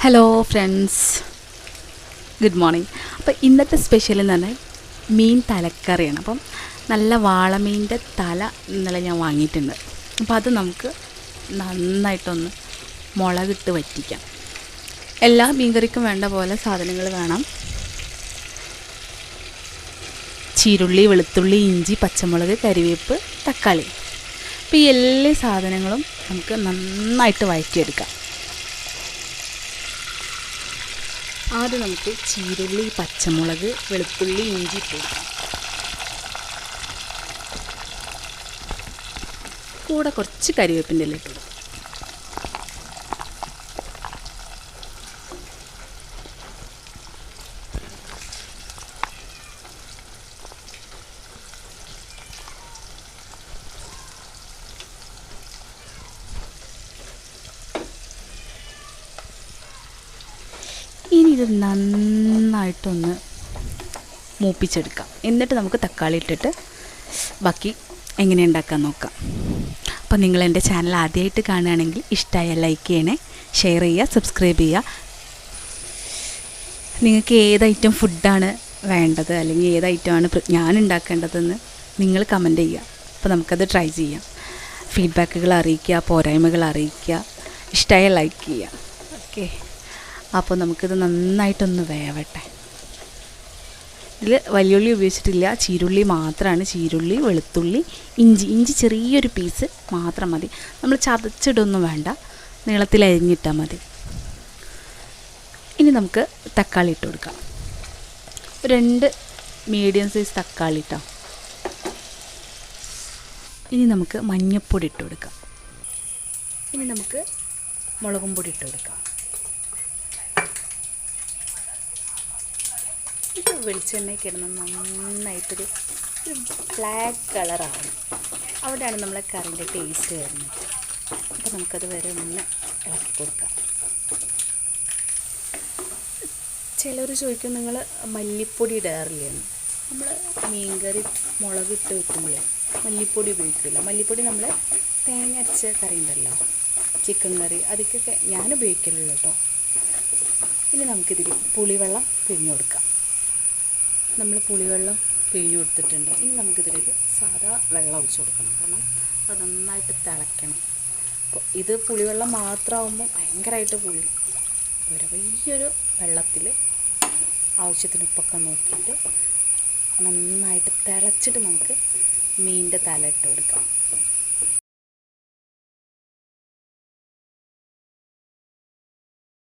Hello friends, good morning. അപ്പോൾ ഇന്നത്തെ special എന്ന് പറഞ്ഞാൽ മീൻ തലക്കറിയാണ്. അപ്പം നല്ല വാളമീൻ്റെ തല ഇന്നലെ ഞാൻ വാങ്ങിയിട്ടുണ്ട്. അപ്പോൾ അത് നമുക്ക് നന്നായിട്ടൊന്ന് മുളകിട്ട് വറ്റിക്കാം. എല്ലാ മീൻകറിക്കും വേണ്ട പോലെ സാധനങ്ങൾ വേണം. ചീരുള്ളി, വെളുത്തുള്ളി, ഇഞ്ചി, പച്ചമുളക്, കരിവേപ്പ്, തക്കാളി. അപ്പോൾ ഈ എല്ലാ സാധനങ്ങളും നമുക്ക് നന്നായിട്ട് വഴറ്റിയെടുക്കാം. ആദ്യം നമുക്ക് ചീരുള്ളി, പച്ചമുളക്, വെളുത്തുള്ളി, ഇഞ്ചി ഇട്ട് കൊടുക്കാം. കൂടെ കുറച്ച് കരിവേപ്പിൻ്റെ ഇല ഇട്ട് കൊടുക്കാം. ഇനി ഇത് നന്നായിട്ടൊന്ന് മൂപ്പിച്ചെടുക്കാം. എന്നിട്ട് നമുക്ക് തക്കാളി ഇട്ടിട്ട് ബാക്കി എങ്ങനെ ഉണ്ടാക്കാൻ നോക്കാം. അപ്പോൾ നിങ്ങൾ എൻ്റെ ചാനൽ ആദ്യമായിട്ട് കാണുകയാണെങ്കിൽ ഇഷ്ടമായ ലൈക്ക് ചെയ്യണേ, ഷെയർ ചെയ്യുക, സബ്സ്ക്രൈബ് ചെയ്യുക. നിങ്ങൾക്ക് ഏത് ഐറ്റം ഫുഡാണ് വേണ്ടത് അല്ലെങ്കിൽ ഏത് ഐറ്റമാണ് ഞാൻ ഉണ്ടാക്കേണ്ടതെന്ന് നിങ്ങൾ കമൻറ്റ് ചെയ്യുക. അപ്പോൾ നമുക്കത് ട്രൈ ചെയ്യാം. ഫീഡ്ബാക്കുകൾ അറിയിക്കുക, പോരായ്മകൾ അറിയിക്കുക, ഇഷ്ടമായ ലൈക്ക് ചെയ്യുക. ഓക്കെ, അപ്പോൾ നമുക്കിത് നന്നായിട്ടൊന്ന് വേവട്ടെ. ഇതിൽ വലിയുള്ളി ഉപയോഗിച്ചിട്ടില്ല, ചീരുള്ളി മാത്രമാണ്. ചീരുള്ളി, വെളുത്തുള്ളി, ഇഞ്ചി ചെറിയൊരു പീസ് മാത്രം മതി. നമ്മൾ ചതച്ചിടൊന്നും വേണ്ട, നീളത്തിൽ അരിഞ്ഞിട്ടാൽ മതി. ഇനി നമുക്ക് തക്കാളി ഇട്ട് കൊടുക്കാം. 2 മീഡിയം സൈസ് തക്കാളി ഇട്ടോ. ഇനി നമുക്ക് മഞ്ഞൾപ്പൊടി ഇട്ട് കൊടുക്കാം. ഇനി നമുക്ക് മുളകും പൊടി ഇട്ട് കൊടുക്കാം. ഇത് വെളിച്ചെണ്ണയ്ക്ക് ഇടുന്ന നന്നായിട്ടൊരു ബ്ലാക്ക് കളറാവണം. അവിടെയാണ് നമ്മളെ കറിൻ്റെ ടേസ്റ്റ് വരുന്നത്. അപ്പോൾ നമുക്കത് വരെ ഒന്ന് ഇളക്കി കൊടുക്കാം. ചിലർ ചോദിക്കും, നിങ്ങൾ മല്ലിപ്പൊടി ഇടാറില്ലെന്ന്. നമ്മൾ മീൻകറി മുളകിട്ട് വെക്കുമ്പോൾ മല്ലിപ്പൊടി ഉപയോഗിക്കില്ല. മല്ലിപ്പൊടി നമ്മൾ തേങ്ങ അരച്ച കറി ഉണ്ടല്ലോ, ചിക്കൻ കറി, അതൊക്കെ ഞാൻ ഉപയോഗിക്കലുള്ളൂ കേട്ടോ. ഇനി നമുക്കിതിൽ പുളിവെള്ളം പിഴിഞ്ഞ് കൊടുക്കാം. നമ്മൾ പുളിവെള്ളം പിഴിഞ്ഞ് കൊടുത്തിട്ടുണ്ട്. ഇനി നമുക്കിതിലേക്ക് സാധാ വെള്ളം ഒഴിച്ച് കൊടുക്കണം. കാരണം അത് നന്നായിട്ട് തിളയ്ക്കണം. അപ്പോൾ ഇത് പുളിവെള്ളം മാത്രമാകുമ്പോൾ ഭയങ്കരമായിട്ട് പുളി. വലിയൊരു വെള്ളത്തിൽ ആവശ്യത്തിന് ഉപ്പൊക്കെ നോക്കിയിട്ട് നന്നായിട്ട് തിളച്ചിട്ട് നമുക്ക് മീനിൻ്റെ തല ഇട്ട് കൊടുക്കാം.